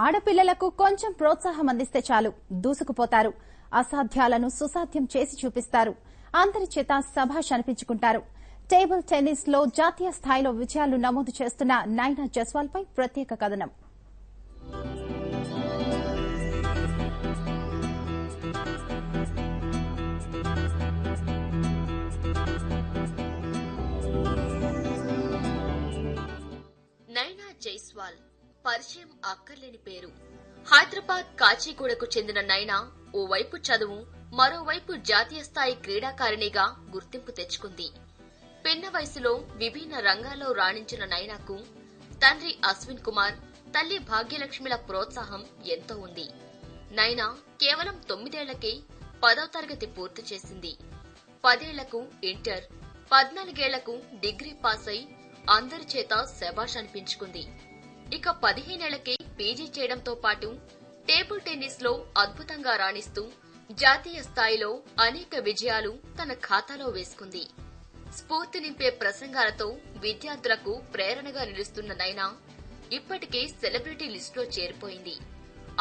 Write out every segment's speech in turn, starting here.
ఆడపిల్లలకు కొంచెం ప్రోత్సాహం అందిస్తే చాలు దూసుకుపోతారు. అసాధ్యాలను సుసాధ్యం చేసి చూపిస్తారు. అందరి చేత శభాష్ అనిపించుకుంటారు. టేబుల్ టెన్నిస్ లో జాతీయ స్థాయిలో విజయాలు నమోదు చేస్తున్న నైనా జస్వాల్ పై ప్రత్యేక కథనం. నైనా జైస్వాల్ పరిచయం అక్కర్లేని పేరు. హైదరాబాద్ కాచిగూడకు చెందిన నైనా ఓవైపు చదువు, మరోవైపు జాతీయ స్థాయి క్రీడాకారిణిగా గుర్తింపు తెచ్చుకుంది. పిన్న వయసులో విభిన్న రంగాల్లో రాణించిన నైనాకు తండ్రి అశ్విన్ కుమార్, తల్లి భాగ్యలక్ష్మిల ప్రోత్సాహం ఎంతో ఉంది. నైనా కేవలం 9 ఏళ్లకే 10వ తరగతి పూర్తి చేసింది. 10 ఏళ్లకు ఇంటర్, 14 ఏళ్లకు డిగ్రీ పాస్ అయి అందరి చేత శభాష్ అనిపించుకుంది. ఇక 15 ఏళ్లకే పీజీ చేయడంతో పాటు టేబుల్ టెన్నిస్ లో అద్భుతంగా రాణిస్తూ జాతీయ స్థాయిలో అనేక విజయాలు తన ఖాతాలో వేసుకుంది. స్ఫూర్తి నింపే ప్రసంగాలతో విద్యార్థులకు ప్రేరణగా నిలుస్తున్న నైనా ఇప్పటికే సెలబ్రిటీ లిస్టులో చేరిపోయింది.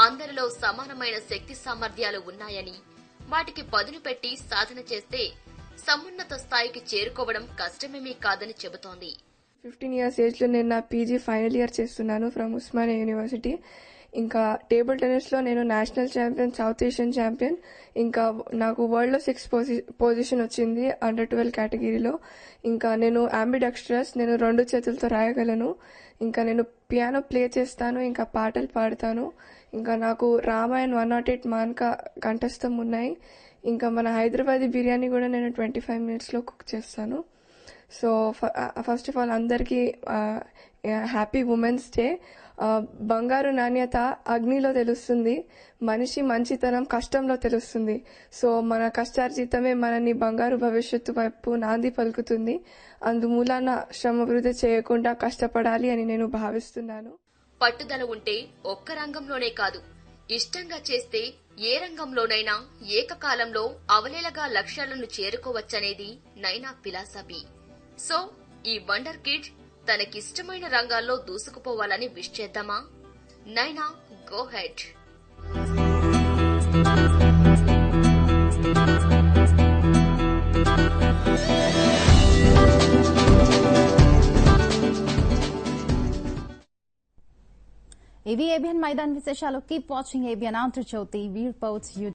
అందరిలో సమానమైన శక్తి సామర్థ్యాలు ఉన్నాయని, వాటికి పదును పెట్టి సాధన చేస్తే సమున్నత స్థాయికి చేరుకోవడం కష్టమేమీ కాదని చెబుతోంది. 15 years ఏజ్ లో నేను నా పీజీ ఫైనల్ ఇయర్ చేస్తున్నాను ఫ్రమ్ ఉస్మానియా యూనివర్సిటీ. ఇంకా టేబుల్ టెన్నిస్ లో నేను national champion, south Asian champion, ఇంకా నాకు వరల్డ్ లో 6th పొజిషన్ వచ్చింది అండర్ 12 కేటగిరీలో. ఇంకా నేను అంబిడెక్స్ట్రస్, నేను 2 చేతులతో రాయగలను. ఇంకా నేను పియానో ప్లే చేస్తాను, ఇంకా పాటలు పాడతాను. ఇంకా నాకు రామాయణ్ 108 మాన్కా కంఠస్థం ఉన్నాయి. ఇంకా మన హైదరాబాదీ బిర్యానీ కూడా నేను 25 minutes లో కుక్ చేస్తాను. సో ఫస్ట్ ఆఫ్ ఆల్ అందరికీ హ్యాపీ ఉమెన్స్ డే. బంగారు నాణ్యత అగ్నిలో తెలుస్తుంది, మనిషి మంచితనం కష్టంలో తెలుస్తుంది. సో మన కష్టార్జితమే మనని బంగారు భవిష్యత్తు వైపు నాంది పలుకుతుంది. అందుమూలాన శ్రమ వృధా చేయకుండా కష్టపడాలి అని నేను భావిస్తున్నాను. పట్టుదల ఉంటే ఒక్క రంగంలోనే కాదు, ఇష్టంగా చేస్తే ఏ రంగంలోనైనా ఏకకాలంలో అవలేలగా లక్ష్యాలను చేరుకోవచ్చనేది నైనా ఫిలాసఫీ. సో ఈ వండర్ కిడ్ తనకిష్టమైన రంగాల్లో దూసుకుపోవాలని విష్ చేద్దామా? Naina, go ahead. ఇవి ఏబిఎన్ మైదాన్ విశేషాలు. Keep watching ABN Andhrajyothi. We reports you